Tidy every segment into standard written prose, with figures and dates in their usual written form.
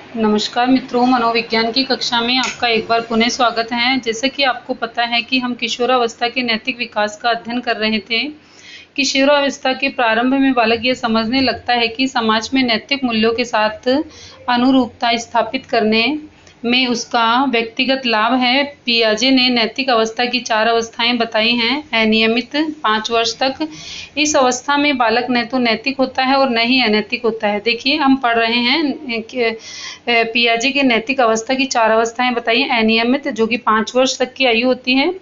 नमस्कार मित्रों, मनोविज्ञान की कक्षा में आपका एक बार पुनः स्वागत है। जैसे कि आपको पता है कि हम किशोरावस्था के नैतिक विकास का अध्ययन कर रहे थे। किशोरावस्था के प्रारंभ में बालक ये समझने लगता है कि समाज में नैतिक मूल्यों के साथ अनुरूपता स्थापित करने में उसका व्यक्तिगत लाभ है। पियाजे ने नैतिक अवस्था की 4 अवस्थाएं बताई हैं। अनियमित 5 वर्ष तक इस अवस्था में बालक न तो नैतिक होता है और न ही अनैतिक होता है। देखिए, हम पढ़ रहे हैं कि पियाजे के नैतिक अवस्था की 4 अवस्थाएं बताई हैं। अनियमित, जो कि 5 वर्ष तक की आयु होती है,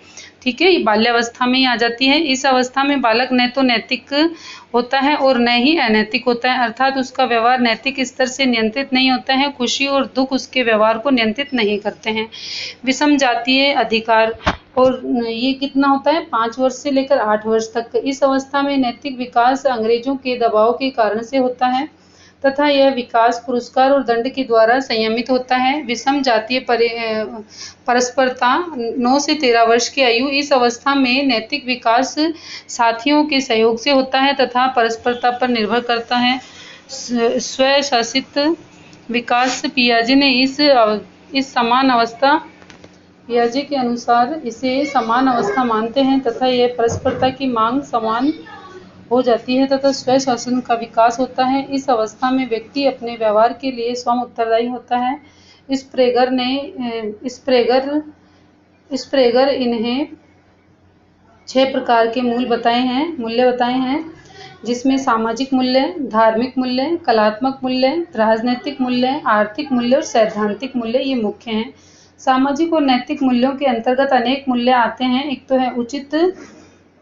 ठीक है, ये बाल्यावस्था में ही आ जाती है। इस अवस्था में बालक न तो नैतिक होता है और न ही अनैतिक होता है, अर्थात उसका व्यवहार नैतिक स्तर से नियंत्रित नहीं होता है। खुशी और दुख उसके व्यवहार को नियंत्रित नहीं करते हैं। विषम जातीय अधिकार, और ये कितना होता है, 5 वर्ष से लेकर 8 वर्ष तक। इस अवस्था में नैतिक विकास अंग्रेजों के दबाव के कारण से होता है तथा यह विकास पुरस्कार और दंड के द्वारा संयमित होता है। विषम जातीय परस्परता 9 से 13 वर्ष की आयु, इस अवस्था में नैतिक विकास साथियों के सहयोग से होता है तथा परस्परता पर निर्भर करता है। स्वशासित विकास, पियाजे ने इस समान अवस्था, पियाजे के अनुसार इसे समान अवस्था मानते हैं तथा यह परस्परता की मांग समान हो जाती है तथा स्व शासन का विकास होता है। इस अवस्था में व्यक्ति अपने व्यवहार के लिए स्वयं उत्तरदायी होता है। स्प्रेगर इन्हें 6 प्रकार के मूल्य बताए हैं, जिसमें सामाजिक मूल्य, धार्मिक मूल्य, कलात्मक मूल्य, राजनैतिक मूल्य, आर्थिक मूल्य और सैद्धांतिक मूल्य ये मुख्य हैं। सामाजिक और नैतिक मूल्यों के अंतर्गत अनेक मूल्य आते हैं। एक तो है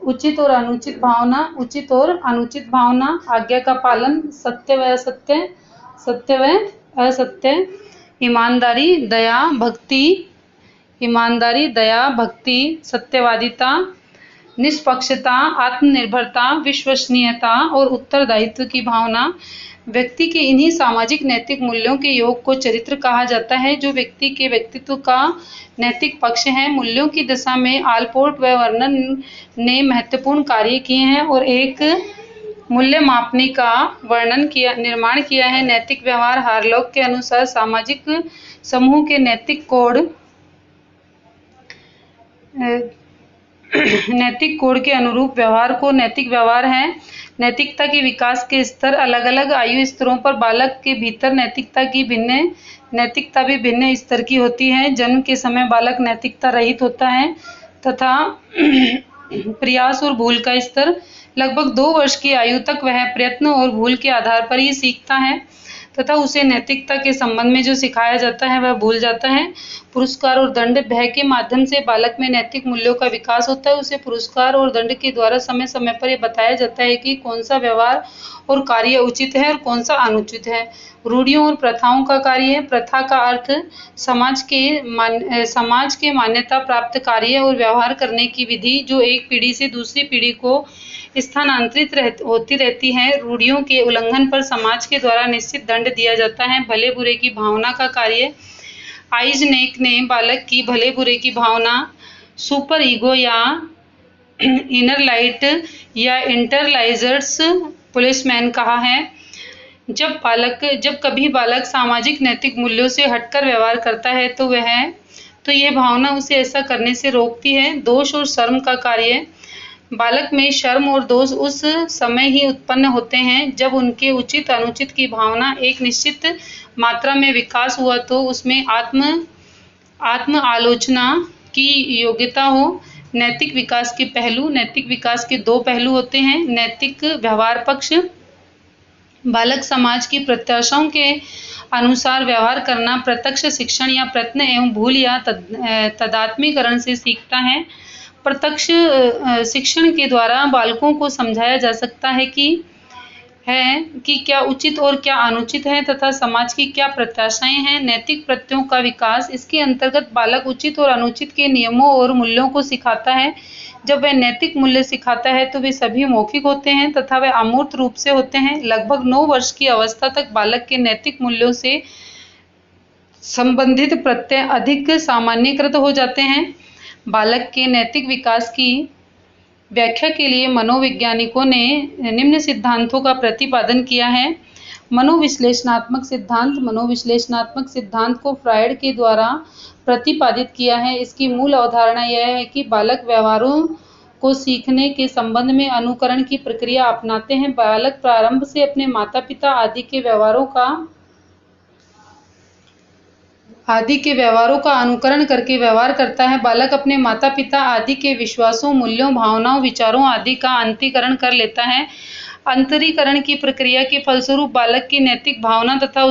उचित और अनुचित भावना, आज्ञा का पालन, सत्य व असत्य, ईमानदारी, दया, भक्ति, सत्यवादिता, निष्पक्षता, आत्मनिर्भरता, विश्वसनीयता और उत्तरदायित्व की भावना। व्यक्ति के इन्हीं सामाजिक नैतिक मूल्यों के योग को चरित्र कहा जाता है, जो व्यक्ति के व्यक्तित्व का नैतिक पक्ष है। मूल्यों की दिशा में आलपोर्ट व वर्णन ने महत्वपूर्ण कार्य किए हैं और एक मूल्य मापनी का निर्माण किया है। नैतिक व्यवहार, हार्लॉक के अनुसार सामाजिक समूह के नैतिक कोड के अनुरूप व्यवहार को नैतिक व्यवहार है। नैतिकता के विकास के स्तर, अलग अलग आयु स्तरों पर बालक के भीतर नैतिकता भी भिन्न स्तर की होती है। जन्म के समय बालक नैतिकता रहित होता है तथा प्रयास और भूल का स्तर, लगभग 2 वर्ष की आयु तक वह प्रयत्न और भूल के आधार पर ही सीखता है तथा उसे नैतिकता के संबंध में जो सिखाया जाता है वह भूल जाता है। पुरस्कार और दंड, भय के माध्यम से बालक में नैतिक मूल्यों का विकास होता है। उसे पुरस्कार और दंड के द्वारा समय समय पर यह बताया जाता है कि कौन सा व्यवहार और कार्य उचित है और कौन सा अनुचित है। रूढ़ियों और प्रथाओं का कार्य, प्रथा का अर्थ समाज के मान्यता प्राप्त कार्य और व्यवहार करने की विधि, जो एक पीढ़ी से दूसरी पीढ़ी को स्थानांतरित होती रहती है। रूढ़ियों के उल्लंघन पर समाज के द्वारा निश्चित दंड दिया जाता है। भले बुरे की भावना का कार्य, आइजनेक ने बालक की भले बुरे की भावना, सुपर ईगो या इनर लाइट या इंटरलाइजर्स पुलिसमैन कहा है। जब कभी बालक सामाजिक नैतिक मूल्यों से हटकर व्यवहार करता है तो यह भावना उसे ऐसा करने से रोकती है। दोष और शर्म का कार्य, बालक में शर्म और दोष उस समय ही उत्पन्न होते हैं जब उनके उचित अनुचित की भावना एक निश्चित मात्रा में विकास हुआ तो उसमें आत्म आलोचना की योग्यता हो। नैतिक विकास के 2 पहलू होते हैं। नैतिक व्यवहार पक्ष, बालक समाज की प्रत्याशाओं के अनुसार व्यवहार करना प्रत्यक्ष शिक्षण या प्रयत्न एवं भूल या तदात्मीकरण से सीखता है। प्रत्यक्ष शिक्षण के द्वारा बालकों को समझाया जा सकता है कि क्या उचित और क्या अनुचित है तथा समाज की क्या प्रत्याशाएं हैं। नैतिक प्रत्ययों का विकास, इसके अंतर्गत बालक उचित और अनुचित के नियमों और मूल्यों को सिखाता है। जब वह नैतिक मूल्य सिखाता है तो वे सभी मौखिक होते हैं तथा वे अमूर्त रूप से होते हैं। लगभग 9 वर्ष की अवस्था तक बालक के नैतिक मूल्यों से संबंधित प्रत्यय अधिक सामान्यीकृत हो जाते हैं। बालक के नैतिक विकास की व्याख्या के लिए मनोवैज्ञानिकों ने निम्न सिद्धांतों का प्रतिपादन किया है। मनोविश्लेषणात्मक सिद्धांत को फ्रायड के द्वारा प्रतिपादित किया है। इसकी मूल अवधारणा यह है कि बालक व्यवहारों को सीखने के संबंध में अनुकरण की प्रक्रिया अपनाते हैं। बालक प्रारंभ से अपने माता पिता आदि के व्यवहारों का अनुकरण करके व्यवहार करता है। बालक अपने माता पिता आदि के विश्वासों, मूल्यों, भावनाओं, विचारों आदि का अंतरीकरण कर लेता है। अंतरीकरण की प्रक्रिया के फलस्वरूप बालक की नैतिक भावना तथा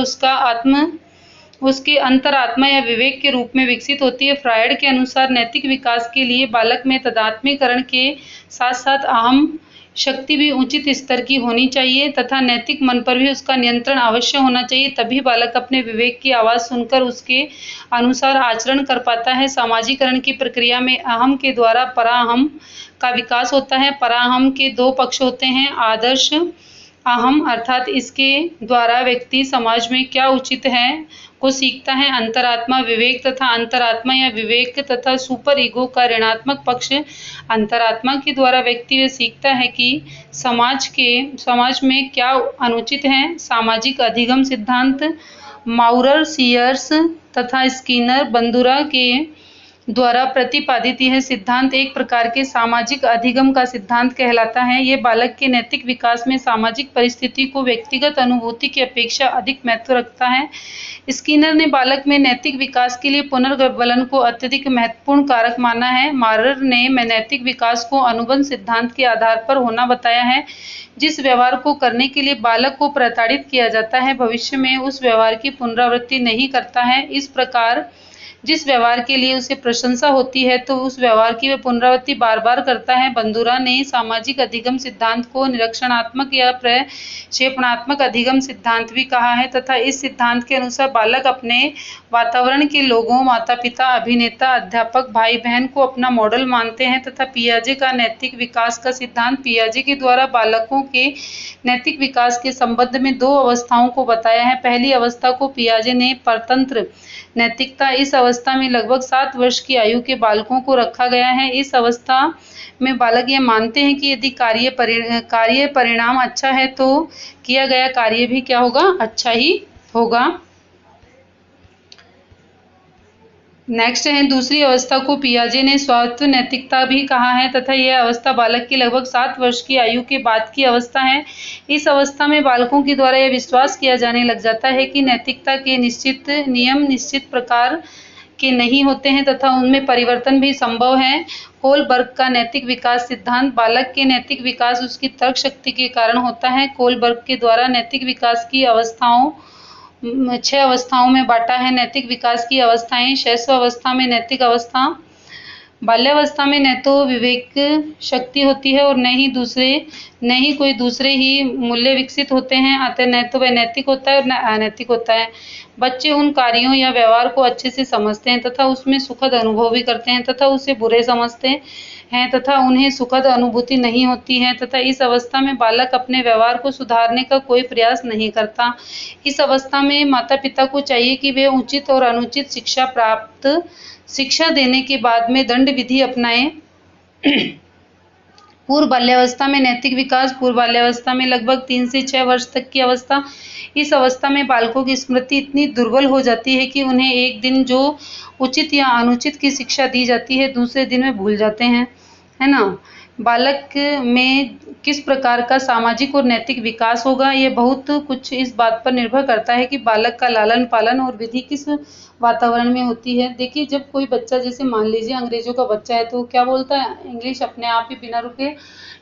उसके अंतरात्मा या विवेक के रूप में विकसित होती है। फ्रायड के अनुसार नैतिक विकास के लिए बालक में तादात्म्यकरण के साथ साथ अहम शक्ति भी उचित स्तर की होनी चाहिए तथा नैतिक मन पर भी उसका नियंत्रण अवश्य होना चाहिए। तभी बालक अपने विवेक की आवाज सुनकर उसके अनुसार आचरण कर पाता है। सामाजिकरण की प्रक्रिया में अहम के द्वारा पराअहम का विकास होता है। पराअहम के दो पक्ष होते हैं। आदर्श अहम अर्थात इसके द्वारा व्यक्ति समाज में क्या उचित है को सीखता है। अंतरात्मा विवेक तथा अंतरात्मा या विवेक तथा सुपर ईगो का ऋणात्मक पक्ष। अंतरात्मा के द्वारा व्यक्ति यह सीखता है कि समाज में क्या अनुचित है। सामाजिक अधिगम सिद्धांत माउरर, सीयर्स तथा स्किनर, बंदुरा के द्वारा प्रतिपादित यह सिद्धांत एक प्रकार के सामाजिक अधिगम का सिद्धांत कहलाता है। ये बालक के नैतिक विकास में सामाजिक परिस्थिति को व्यक्तिगत अनुभूति की अपेक्षा अधिक महत्व रखता है। स्किनर ने बालक में नैतिक विकास के लिए पुनर्गलन को अत्यधिक महत्वपूर्ण कारक माना है। मारर ने नैतिक विकास को अनुबंध सिद्धांत के आधार पर होना बताया है। जिस व्यवहार को करने के लिए बालक को प्रताड़ित किया जाता है, भविष्य में उस व्यवहार की पुनरावृत्ति नहीं करता है। इस प्रकार जिस व्यवहार के लिए उसे प्रशंसा होती है तो उस व्यवहार की वह पुनरावृत्ति बार बार करता है। बंदुरा ने सामाजिक अधिगम सिद्धांत को निरीक्षणात्मक या प्रक्षेपणात्मक अधिगम सिद्धांत भी कहा है तथा इस सिद्धांत के अनुसार बालक अपने वातावरण के लोगों, माता पिता, अभिनेता, अध्यापक, भाई बहन को अपना मॉडल मानते हैं तथा पियाजे का नैतिक विकास का सिद्धांत पियाजे के द्वारा बालकों के नैतिक विकास के संबंध में दो अवस्थाओं को बताया है। पहली अवस्था को पियाजे ने परतंत्र नैतिकता, इस अवस्था में लगभग 7 वर्ष की आयु के बालकों को रखा गया है। इस अवस्था में बालक ये मानते हैं कि यदि कार्य परिणाम अच्छा है तो किया गया कार्य भी क्या होगा, अच्छा ही होगा। नेक्स्ट है दूसरी अवस्था को पियाजे ने स्वायत्त नैतिकता भी कहा है तथा यह अवस्था बालक की लगभग 7 वर्ष की आयु के बाद की अवस्था है। इस अवस्था में बालकों के द्वारा यह विश्वास किया जाने लग जाता है कि नैतिकता के निश्चित नियम निश्चित प्रकार के नहीं होते हैं तथा उनमें परिवर्तन भी संभव है। कोलबर्ग का नैतिक विकास सिद्धांत बालक के नैतिक विकास उसकी तर्क शक्ति के कारण होता है। कोलबर्ग के द्वारा नैतिक विकास की अवस्थाओं 6 अवस्थाओं में बांटा है। नैतिक विकास की अवस्थाएं। शैशवावस्था में नैतिक अवस्था। बाल्यावस्था में न तो विवेक शक्ति होती है और न ही कोई दूसरे ही मूल्य विकसित होते हैं, अतः न तो वह नैतिक होता है और न अनैतिक होता है। बच्चे उन कार्यों या व्यवहार को अच्छे से समझते हैं तथा उसमें सुखद अनुभव भी करते हैं तथा उसे बुरे समझते हैं तथा उन्हें सुखद अनुभूति नहीं होती है तथा इस अवस्था में बालक अपने व्यवहार को सुधारने का कोई प्रयास नहीं करता। इस अवस्था में माता पिता को चाहिए कि वे उचित और अनुचित शिक्षा देने के बाद में दंड विधि अपनाएं। पूर्व बाल्यावस्था में नैतिक विकास। पूर्व बाल्यावस्था में लगभग 3 से 6 वर्ष तक की अवस्था। इस अवस्था में बालकों की स्मृति इतनी दुर्बल हो जाती है कि उन्हें एक दिन जो उचित या अनुचित की शिक्षा दी जाती है दूसरे दिन में भूल जाते हैं, है ना। बालक में किस प्रकार का सामाजिक और नैतिक विकास होगा, ये बहुत कुछ इस बात पर निर्भर करता है कि बालक का लालन पालन और विधि किस वातावरण में होती है। देखिए, जब कोई बच्चा, जैसे मान लीजिए अंग्रेजों का बच्चा है, तो क्या बोलता है, इंग्लिश अपने आप ही बिना रुके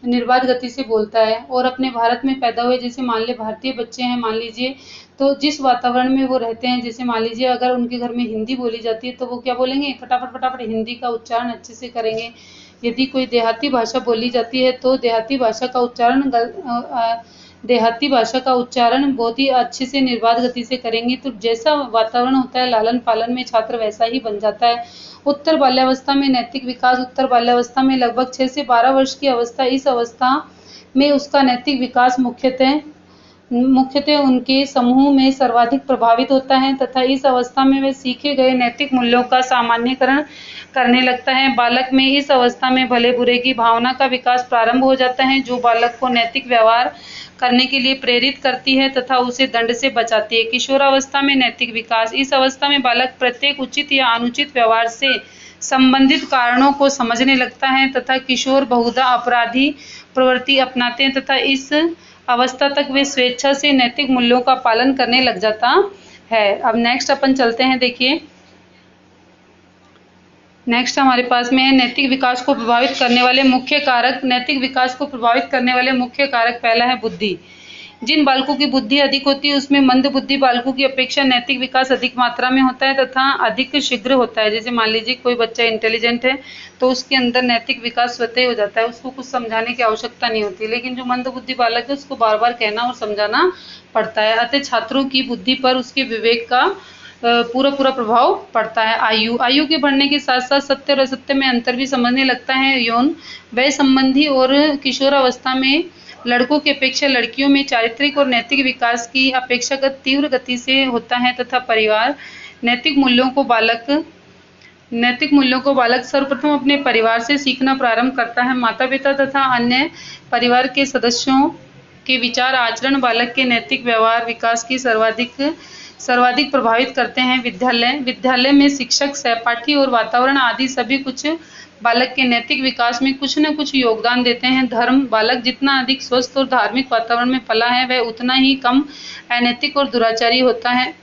निर्बाध गति से बोलता है। और अपने भारत में पैदा हुए, जैसे मान लीजिए भारतीय बच्चे हैं, मान लीजिए, तो जिस वातावरण में वो रहते हैं, जैसे मान लीजिए अगर उनके घर में हिंदी बोली जाती है तो वो क्या बोलेंगे, फटाफट हिंदी का उच्चारण अच्छे से करेंगे। यदि कोई देहाती भाषा बोली जाती है तो देहाती भाषा का उच्चारण बहुत ही अच्छे से निर्बाध गति से करेंगे। तो जैसा वातावरण होता है लालन पालन में, छात्र वैसा ही बन जाता है। उत्तर बाल्यावस्था में नैतिक विकास। उत्तर बाल्यावस्था में लगभग 6 से 12 वर्ष की अवस्था। इस अवस्था में उसका नैतिक विकास मुख्यतः मुख्यतः उनके समूह में सर्वाधिक प्रभावित होता है तथा इस अवस्था में वह सीखे गए नैतिक मूल्यों का सामान्यकरण करने लगता है। बालक में इस अवस्था में भले बुरे की भावना का विकास प्रारंभ हो जाता है, जो बालक को नैतिक व्यवहार करने के लिए प्रेरित करती है तथा उसे दंड से बचाती है। किशोरावस्था में नैतिक विकास। इस अवस्था में बालक प्रत्येक उचित या अनुचित व्यवहार से संबंधित कारणों को समझने लगता है तथा किशोर बहुधा अपराधी प्रवृत्ति अपनाते हैं तथा इस अवस्था तक वे स्वेच्छा से नैतिक मूल्यों का पालन करने लग जाता है। अब नेक्स्ट अपन चलते हैं। देखिए नेक्स्ट हमारे पास में है नैतिक विकास को प्रभावित करने वाले मुख्य कारक। नैतिक विकास को प्रभावित करने वाले मुख्य कारक पहला है बुद्धि। जिन बालकों की बुद्धि अधिक होती है उसमें मंद बुद्धि बालकों की अपेक्षा नैतिक विकास अधिक मात्रा में होता है तथा अधिक शीघ्र होता है। जैसे मान लीजिए कोई बच्चा इंटेलिजेंट है तो उसके अंदर नैतिक विकास स्वतः ही हो जाता है, उसको कुछ समझाने की आवश्यकता नहीं होती। लेकिन जो मंद बुद्धि बालक है उसको बार बार कहना और समझाना पड़ता है। अतः छात्रों की बुद्धि पर उसके विवेक का पूरा प्रभाव पड़ता है। आयु के बढ़ने के साथ साथ सत्य और असत्य में अंतर भी समझने लगता है। यौन वय संबंधी और किशोरावस्था में लड़कों की अपेक्षा लड़कियों में चारित्रिक और नैतिक विकास की अपेक्षाकृत तीव्र गति से होता है तथा परिवार नैतिक मूल्यों को बालक सर्वप्रथम अपने परिवार से सीखना प्रारंभ करता है। माता पिता तथा अन्य परिवार के सदस्यों के विचार आचरण बालक के नैतिक व्यवहार विकास की सर्वाधिक प्रभावित करते हैं। विद्यालय में शिक्षक, सहपाठी और वातावरण आदि सभी कुछ बालक के नैतिक विकास में कुछ न कुछ योगदान देते हैं। धर्म बालक जितना अधिक स्वस्थ और धार्मिक वातावरण में पला है वह उतना ही कम अनैतिक और दुराचारी होता है।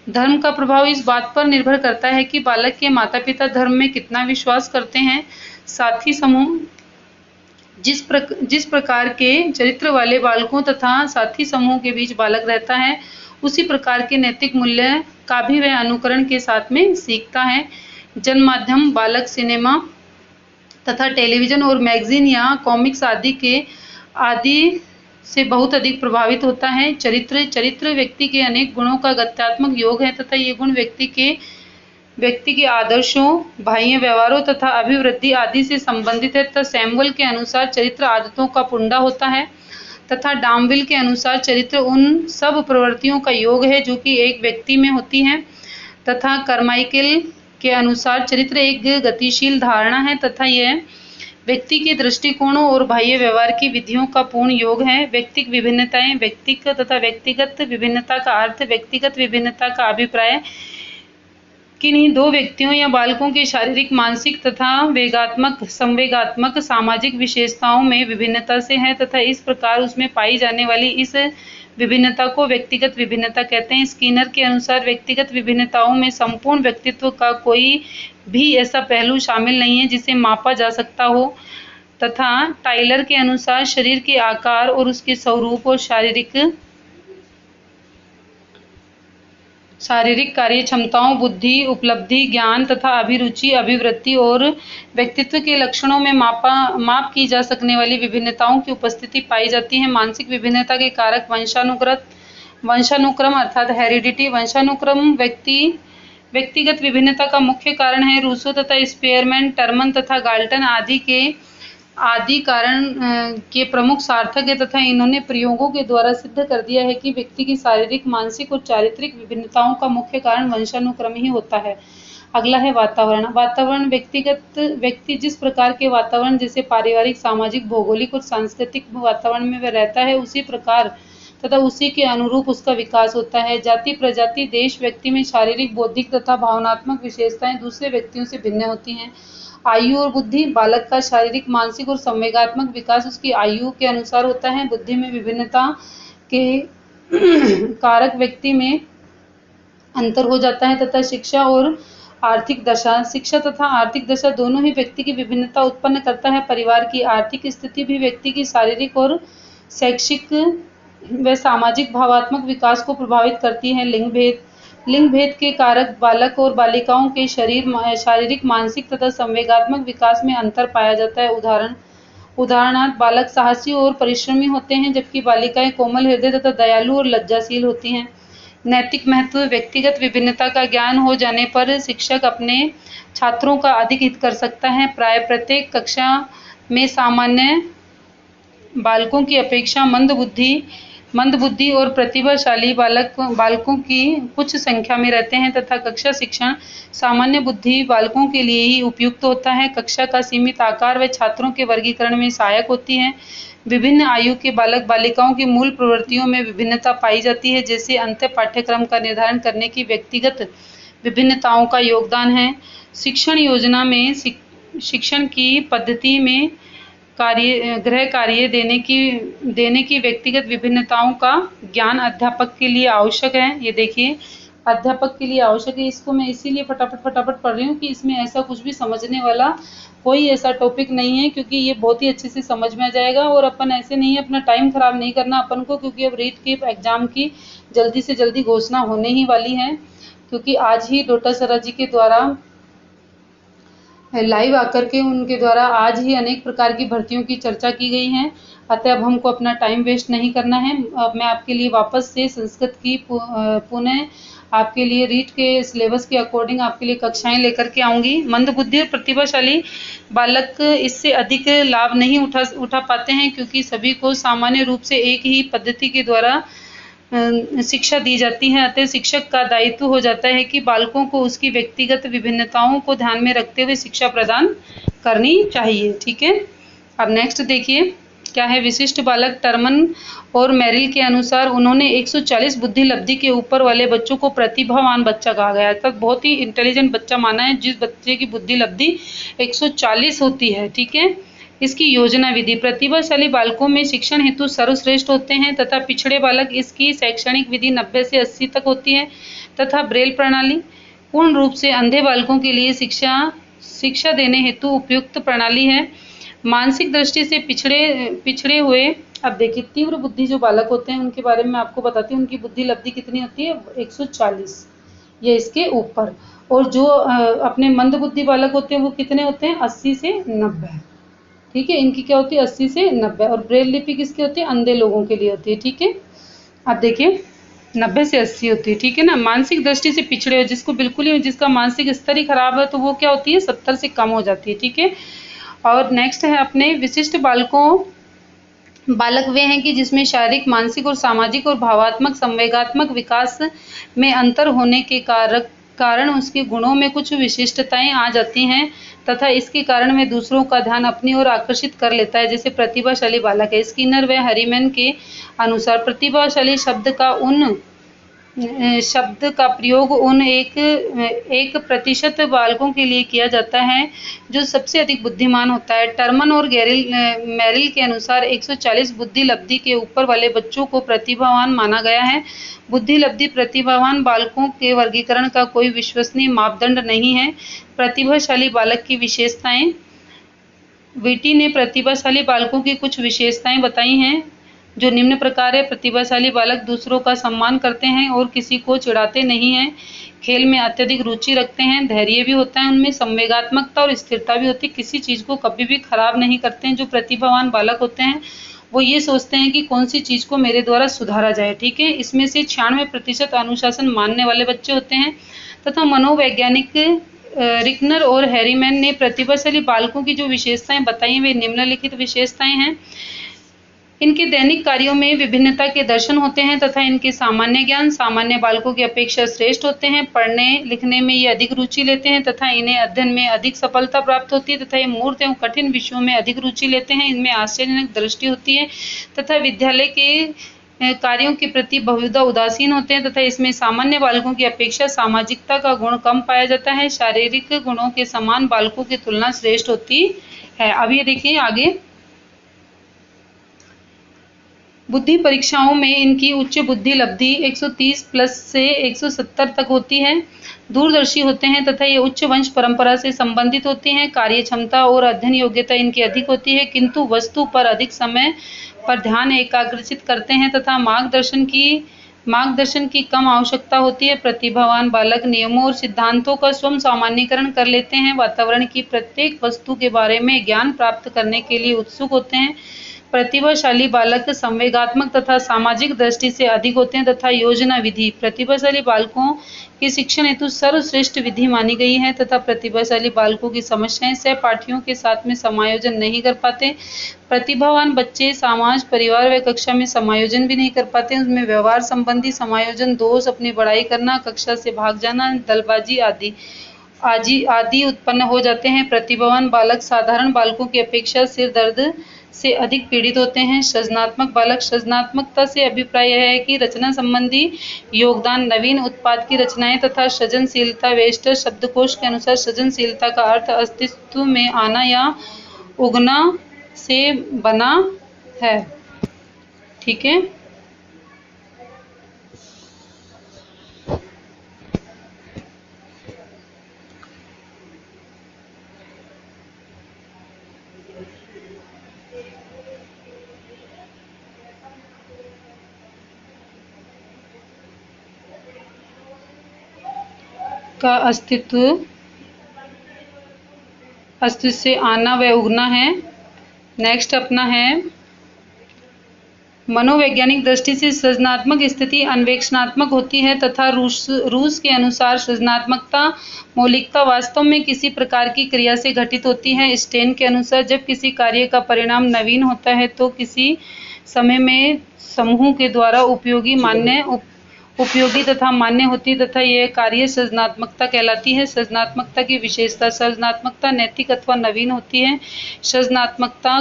धर्म का प्रभाव इस बात पर निर्भर करता है कि बालक के माता पिता धर्म में कितना विश्वास करते हैं। साथी समूह जिस प्रकार के चरित्र वाले बालकों तथा साथी समूह के बीच बालक रहता है उसी प्रकार के नैतिक मूल्य का भी वह अनुकरण के साथ में सीखता है। जन माध्यम बालक सिनेमा तथा टेलीविजन और मैगजीन या कॉमिक्स आदि से बहुत अधिक प्रभावित होता है। चरित्र व्यक्ति के अनेक गुणों का गत्यात्मक योग है तथा ये गुण व्यक्ति के आदर्शों, बाह्य व्यवहारों तथा अभिवृद्धि आदि से संबंधित है तथा सैमुअल के अनुसार चरित्र आदतों का पुंडा होता है तथा डामविल के अनुसार चरित्र उन सब प्रवृत्तियों का योग है जो कि एक व्यक्ति में होती हैं तथा कार्माइकेल के अनुसार चरित्र एक गतिशील धारणा है तथा यह व्यक्ति के दृष्टिकोणों और बाह्य व्यवहार की विधियों का पूर्ण योग है। व्यक्तिक विभिन्नताएं व्यक्तिगत तथा व्यक्तिगत विभिन्नता का अर्थ व्यक्तिगत विभिन्नता का अभिप्राय किन्हीं दो व्यक्तियों या बालकों के शारीरिक, मानसिक तथा संवेगात्मक सामाजिक विशेषताओं में विभिन्नता से है तथा इस प्रकार उसमें पाई जाने वाली इस विभिन्नता को व्यक्तिगत विभिन्नता कहते हैं। स्किनर के अनुसार व्यक्तिगत विभिन्नताओं में संपूर्ण व्यक्तित्व का कोई भी ऐसा पहलू शामिल नहीं है जिसे मापा जा सकता हो तथा टाइलर के अनुसार शरीर के आकार और उसके स्वरूप और शारीरिक कार्य क्षमताओं, बुद्धि, उपलब्धि, ज्ञान तथा अभिरुचि, अभिवृत्ति और व्यक्तित्व के लक्षणों में माप की जा सकने वाली विभिन्नताओं की उपस्थिति पाई जाती है। मानसिक विभिन्नता के कारक वंशानुक्रम अर्थात हेरिडिटी। वंशानुक्रम व्यक्तिगत विभिन्नता का मुख्य कारण है। रूसो तथा स्पेयरमैन, टर्मन तथा गाल्टन आदि कारण के प्रमुख सार्थक है तथा इन्होंने प्रयोगों के द्वारा सिद्ध कर दिया है कि व्यक्ति की शारीरिक, मानसिक और चारित्रिक विभिन्नताओं का मुख्य कारण वंशानुक्रम ही होता है। अगला है वातावरण। व्यक्ति जिस प्रकार के वातावरण जैसे पारिवारिक, सामाजिक, भौगोलिक और सांस्कृतिक वातावरण में वह रहता है उसी प्रकार तथा उसी के अनुरूप उसका विकास होता है। जाति, प्रजाति, देश व्यक्ति में शारीरिक, बौद्धिक तथा भावनात्मक विशेषताएं दूसरे व्यक्तियों से भिन्न होती हैं। आयु और बुद्धि बालक का शारीरिक, मानसिक और संवेगात्मक विकास उसकी आयु के अनुसार होता है। बुद्धि में विभिन्नता के कारक व्यक्ति में अंतर हो जाता है तथा शिक्षा तथा आर्थिक दशा दोनों ही व्यक्ति की विभिन्नता उत्पन्न करता है। परिवार की आर्थिक स्थिति भी व्यक्ति की शारीरिक और शैक्षिक व सामाजिक भावात्मक विकास को प्रभावित करती है। लिंग भेद के कारक बालक और बालिकाओं के शारीरिक, मानसिक तथा संवेगात्मक विकास में अंतर पाया जाता है। उदाहरणार्थ बालक साहसी और परिश्रमी होते हैं जबकि बालिकाएं कोमल हृदय तथा दयालु और लज्जाशील होती हैं। नैतिक महत्व। व्यक्तिगत विभिन्नता का ज्ञान हो जाने पर शिक्षक अपने छात्रों का अधिक हित कर सकता है। प्राय प्रत्येक कक्षा में सामान्य बालकों की अपेक्षा मंद बुद्धि मंदबुद्धि और प्रतिभाशाली बालकों की कुछ संख्या में रहते हैं तथा कक्षा शिक्षण सामान्य बुद्धि बालकों के लिए ही उपयुक्त होता है। कक्षा का सीमित आकार व छात्रों के वर्गीकरण में सहायक होती है। विभिन्न आयु के बालक बालिकाओं की मूल प्रवृत्तियों में विभिन्नता पाई जाती है, जैसे अंत पाठ्यक्रम का निर्धारण करने की व्यक्तिगत विभिन्नताओं का योगदान है। शिक्षण योजना में शिक्षण की पद्धति में गृह कार्य देने की व्यक्तिगत विभिन्नताओं का ज्ञान अध्यापक के लिए आवश्यक है। ये देखिए, अध्यापक के लिए आवश्यक है। इसको मैं इसीलिए फटाफट पढ़ रही हूँ कि इसमें ऐसा कुछ भी समझने वाला कोई ऐसा टॉपिक नहीं है, क्योंकि ये बहुत ही अच्छे से समझ में आ जाएगा। और अपन ऐसे नहीं है, अपना टाइम खराब नहीं करना अपन को, क्योंकि अब रीट के एग्जाम की जल्दी से जल्दी घोषणा होने ही वाली है, क्योंकि आज ही डोटासरा जी के द्वारा लाइव आकर के उनके द्वारा आज ही अनेक प्रकार की भर्तियों की चर्चा की गई है। अतः अब हमको अपना टाइम वेस्ट नहीं करना है। अब मैं आपके लिए वापस से संस्कृत की पुनः आपके लिए रीट के सिलेबस के अकॉर्डिंग आपके लिए कक्षाएं लेकर के आऊंगी। मंदबुद्धि और प्रतिभाशाली बालक इससे अधिक लाभ नहीं उठा पाते हैं, क्योंकि सभी को सामान्य रूप से एक ही पद्धति के द्वारा शिक्षा दी जाती है। अतः शिक्षक का दायित्व हो जाता है कि बालकों को उसकी व्यक्तिगत विभिन्नताओं को ध्यान में रखते हुए शिक्षा प्रदान करनी चाहिए। ठीक है, अब नेक्स्ट देखिए क्या है। विशिष्ट बालक टर्मन और मेरिल के अनुसार उन्होंने 140 बुद्धि लब्धि के ऊपर वाले बच्चों को प्रतिभावान बच्चा कहा गया है। तब बहुत ही इंटेलिजेंट बच्चा माना है जिस बच्चे की बुद्धि लब्धि 140 होती है। ठीक है, इसकी योजना विधि। प्रतिभाशाली बालकों में शिक्षण हेतु सर्वश्रेष्ठ होते हैं तथा पिछड़े बालक इसकी शैक्षणिक विधि 90 से 80 तक होती है तथा ब्रेल प्रणाली पूर्ण रूप से अंधे बालकों के लिए शिक्षा देने हेतु उपयुक्त प्रणाली है। मानसिक दृष्टि से पिछड़े हुए, अब देखिए तीव्र बुद्धि जो बालक होते हैं उनके बारे में आपको बताती हूँ। उनकी बुद्धि लब्धि कितनी होती है? 140 ये इसके ऊपर। और जो अपने मंद बुद्धि बालक होते हैं वो कितने होते हैं? 80 से 90। ठीक है, इनकी क्या होती है? 80 से 90। और ब्रेल लिपि किसकी होती है? अंधे लोगों के लिए होती है। ठीक है, अब देखिए 90 से 80 होती है। ठीक है ना। मानसिक दृष्टि से पिछड़े हो, जिसको बिल्कुल ही, जिसका मानसिक स्तर ही खराब है, तो वो क्या होती है? 70 से कम हो जाती है। ठीक है, और नेक्स्ट है अपने विशिष्ट बालक वे हैं कि जिसमें शारीरिक, मानसिक और सामाजिक और भावात्मक संवेगात्मक विकास में अंतर होने के कारण उसके गुणों में कुछ विशिष्टताएं आ जाती हैं तथा इसके कारण वह दूसरों का ध्यान अपनी ओर आकर्षित कर लेता है, जैसे प्रतिभाशाली बालक है। स्किनर व हरीमैन के अनुसार प्रतिभाशाली शब्द का प्रयोग उन 1% बालकों के लिए किया जाता है जो सबसे अधिक बुद्धिमान होता है। टर्मन और मेरिल के अनुसार 140 बुद्धि लब्धि के ऊपर वाले बच्चों को प्रतिभावान माना गया है। बुद्धि लब्धि प्रतिभावान बालकों के वर्गीकरण का कोई विश्वसनीय मापदंड नहीं है। प्रतिभाशाली बालक की विशेषताएं। विटी ने प्रतिभाशाली बालकों की कुछ विशेषताएं बताई हैं जो निम्न प्रकार है। प्रतिभाशाली बालक दूसरों का सम्मान करते हैं और किसी को चिढ़ाते नहीं हैं। खेल में अत्यधिक रुचि रखते हैं। धैर्य भी होता है उनमें। संवेगात्मकता और स्थिरता भी होती है। किसी चीज को कभी भी खराब नहीं करते हैं। जो प्रतिभावान बालक होते हैं वो ये सोचते हैं कि कौन सी चीज को मेरे द्वारा सुधारा जाए। ठीक है, इसमें से 96% अनुशासन मानने वाले बच्चे होते हैं तथा मनोवैज्ञानिक रिकनर और हैरीमैन ने प्रतिभाशाली बालकों की जो विशेषताएं बताई वे निम्नलिखित विशेषताएं हैं। इनके दैनिक कार्यों में विभिन्नता के दर्शन होते हैं तथा इनके सामान्य ज्ञान सामान्य बालकों की अपेक्षा श्रेष्ठ होते हैं। पढ़ने लिखने में ये अधिक रुचि लेते हैं तथा इन्हें अध्ययन में अधिक सफलता प्राप्त होती है तथा ये मूर्त एवं कठिन विषयों में अधिक रुचि लेते हैं। इनमें आश्चर्यजनक दृष्टि होती है तथा विद्यालय के कार्यों के प्रति बहुधा उदासीन होते हैं तथा इसमें सामान्य बालकों की अपेक्षा सामाजिकता का गुण कम पाया जाता है। शारीरिक गुणों के समान बालकों की तुलना श्रेष्ठ होती है। अब ये देखिए आगे, बुद्धि परीक्षाओं में इनकी उच्च बुद्धि लब्धि 130 प्लस से 170 तक होती है। दूरदर्शी होते हैं तथा ये उच्च वंश परंपरा से संबंधित होती हैं। कार्य क्षमता और अध्ययन योग्यता इनकी अधिक होती है, किंतु वस्तु पर अधिक समय पर ध्यान एकाग्रचित करते हैं तथा मार्गदर्शन की कम आवश्यकता होती है। प्रतिभावान बालक नियमों और सिद्धांतों का स्वयं सामान्यीकरण कर लेते हैं। वातावरण की प्रत्येक वस्तु के बारे में ज्ञान प्राप्त करने के लिए उत्सुक होते हैं। प्रतिभाशाली बालक संवेगात्मक तथा सामाजिक दृष्टि से अधिक होते हैं तथा योजना विधि प्रतिभाशाली बालकों की शिक्षण हेतु सर्वश्रेष्ठ विधि मानी गई है तथा प्रतिभाशाली बालकों की समस्याएं सहपाठियों के साथ में समायोजन नहीं कर पाते। प्रतिभावान बच्चे समाज, परिवार व कक्षा में समायोजन भी नहीं कर पाते। उसमें व्यवहार संबंधी समायोजन, दोष, अपनी बड़ाई करना, कक्षा से भाग जाना, दलबाजी आदि उत्पन्न हो जाते हैं। प्रतिभावान बालक साधारण बालकों की अपेक्षा सिर दर्द से अधिक पीड़ित होते हैं। सृजनात्मक बालक सृजनात्मकता से अभिप्राय यह है कि रचना संबंधी योगदान, नवीन उत्पाद की रचनाएं तथा सृजनशीलता। वेस्टर शब्दकोश के अनुसार सृजनशीलता का अर्थ अस्तित्व में आना या उगना से बना है। ठीक है। का अस्तित्व से आना व उगना है। नेक्स्ट अपना है मनोवैज्ञानिक दृष्टि से सृजनात्मक स्थिति अन्वेषणात्मक होती है तथा रूस के अनुसार सृजनात्मकता मौलिकता वास्तव में किसी प्रकार की क्रिया से घटित होती है। स्टेन के अनुसार जब किसी कार्य का परिणाम नवीन होता है तो किसी समय में समूह के द्वारा उपयोगी तथा मान्य होती तथा यह कार्य सृजनात्मकता कहलाती है। सृजनात्मकता की विशेषता सृजनात्मकता नैतिक अथवा नवीन होती है। सृजनात्मकता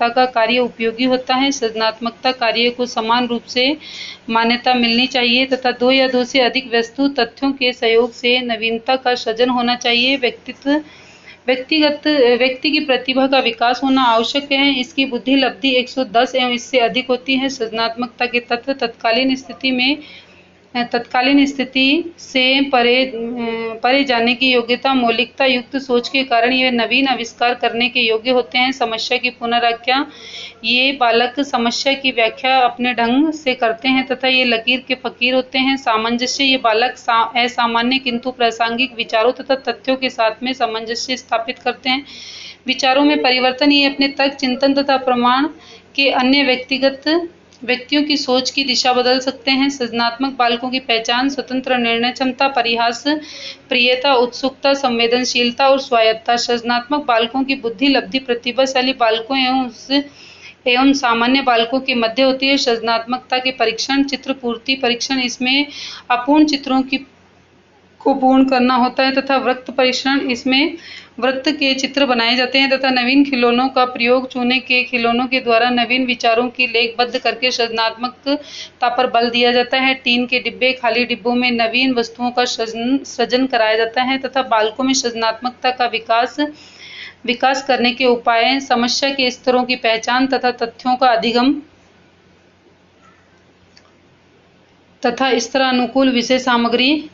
का कार्य उपयोगी होता है। सृजनात्मकता कार्य को समान रूप से मान्यता मिलनी चाहिए तथा दो या दो से अधिक वस्तु तथ्यों के सहयोग से नवीनता का सृजन होना चाहिए। व्यक्ति की प्रतिभा का विकास होना आवश्यक है। इसकी बुद्धि लब्धि 110 एवं इससे अधिक होती है। सृजनात्मकता के तत्व तत्कालीन स्थिति से परे जाने की योग्यता, मौलिकता युक्त सोच के कारण ये नवीन आविष्कार करने के योग्य होते हैं। समस्या की पुनर्व्याख्या, ये बालक समस्या की व्याख्या अपने ढंग से करते हैं तथा ये लकीर के फकीर होते हैं। सामंजस्य, ये बालक असामान्य किंतु प्रासंगिक विचारों तथा तथ्यों के साथ में सामंजस्य स्थापित करते हैं। विचारों में परिवर्तन, ये अपने तर्क, चिंतन तथा प्रमाण के अन्य व्यक्तियों की सोच की दिशा बदल सकते हैं। सृजनात्मक बालकों की पहचान स्वतंत्र निर्णय क्षमता, परिहास प्रियता, उत्सुकता, संवेदनशीलता और स्वायत्तता। सृजनात्मक बालकों की बुद्धि लब्धि प्रतिभाशाली बालकों एवं सामान्य बालकों के मध्य होती है। सृजनात्मकता के परीक्षण चित्र पूर्ति परीक्षण, इसमें अपूर्ण चित्रों को पूर्ण करना होता है तथा वृत्त परीक्षण, इसमें वृत्त के चित्र बनाए जाते हैं तथा नवीन खिलौनों का प्रयोग, चूने के खिलौनों के द्वारा नवीन विचारों की लेखबद्ध करके सृजनात्मकता पर बल दिया जाता है। टीन के डिब्बे, खाली डिब्बों में नवीन वस्तुओं का सृजन कराया जाता है तथा बालकों में सृजनात्मकता का विकास करने के उपाय, समस्या के स्तरों की पहचान तथा तथ्यों का अधिगम तथा स्तर अनुकूल विषय सामग्री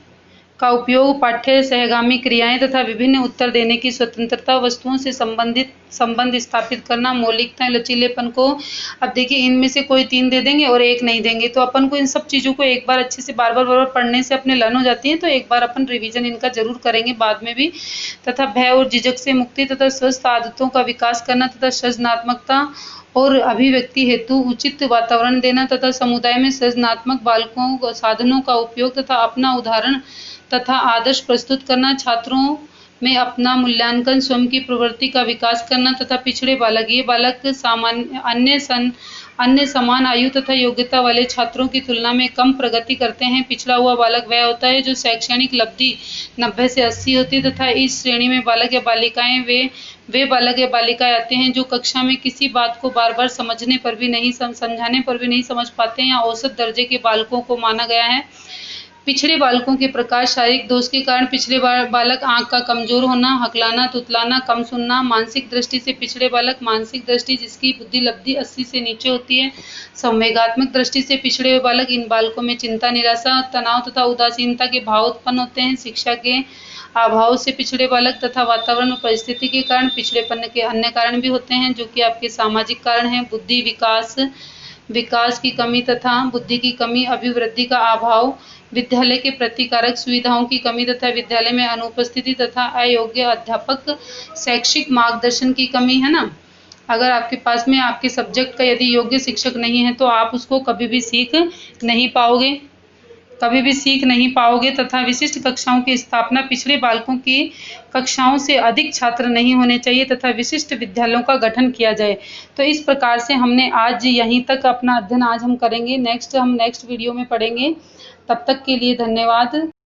का उपयोग, पाठ्य सहगामी क्रियाएं तथा विभिन्न उत्तर देने की स्वतंत्रता, वस्तुओं से संबंध स्थापित करना, मौलिकता, लचीलेपन को। अब देखिए, इनमें से कोई 3 दे देंगे और 1 नहीं देंगे, तो अपन को इन सब चीज़ों को एक बार अच्छे से बार बार पढ़ने से अपने लन हो जाती है। तो एक बार अपन रिवीजन इनका जरूर करेंगे बाद में भी। तथा भय और झिझक से मुक्ति तथा स्वस्थ आदतों का विकास करना तथा सृजनात्मकता और अभिव्यक्ति हेतु उचित वातावरण देना तथा समुदाय में सृजनात्मक बालकों साधनों का उपयोग तथा अपना उदाहरण तथा आदर्श प्रस्तुत करना, छात्रों में अपना मूल्यांकन, स्वयं की प्रवृत्ति का विकास करना तथा पिछड़े बालक, ये बालक अन्य समान आयु तथा योग्यता वाले छात्रों की तुलना में कम प्रगति करते हैं। पिछड़ा हुआ बालक वह होता है जो शैक्षणिक लब्धि 90 से 80 होती है तथा इस श्रेणी में बालक या बालिकाएं वे बालक या बालिकाएं आते हैं जो कक्षा में किसी बात को बार बार समझाने पर भी नहीं समझ पाते या औसत दर्जे के बालकों को माना गया है। पिछड़े बालकों के प्रकार, शारीरिक दोष के कारण पिछड़े बालक, आंख का कमजोर होना, हकलाना, तुतलाना, कम सुनना। मानसिक दृष्टि से पिछड़े बालक, मानसिक दृष्टि जिसकी बुद्धि लब्धि 80 से नीचे होती है। संवेगात्मक दृष्टि से पिछड़े हुए बालक, इन बालकों में चिंता, निराशा, तनाव तथा उदासीनता के भाव उत्पन्न होते हैं। शिक्षा के अभाव से पिछड़े बालक तथा वातावरण और परिस्थिति के कारण पिछड़ेपन के अन्य कारण भी होते हैं जो कि आपके सामाजिक कारण हैं। बुद्धि विकास की कमी तथा बुद्धि की कमी, अभिवृद्धि का अभाव, विद्यालय के प्रतिकारक सुविधाओं की कमी तथा विद्यालय में अनुपस्थिति तथा अयोग्य अध्यापक, शैक्षिक मार्गदर्शन की कमी, है ना। अगर आपके पास में आपके सब्जेक्ट का यदि योग्य शिक्षक नहीं है तो आप उसको कभी भी सीख नहीं पाओगे तथा विशिष्ट कक्षाओं की स्थापना पिछड़े बालकों की कक्षाओं से अधिक छात्र नहीं होने चाहिए तथा विशिष्ट विद्यालयों का गठन किया जाए। तो इस प्रकार से हमने आज यहीं तक अपना अध्ययन आज हम करेंगे। हम नेक्स्ट वीडियो में पढ़ेंगे। तब तक के लिए धन्यवाद।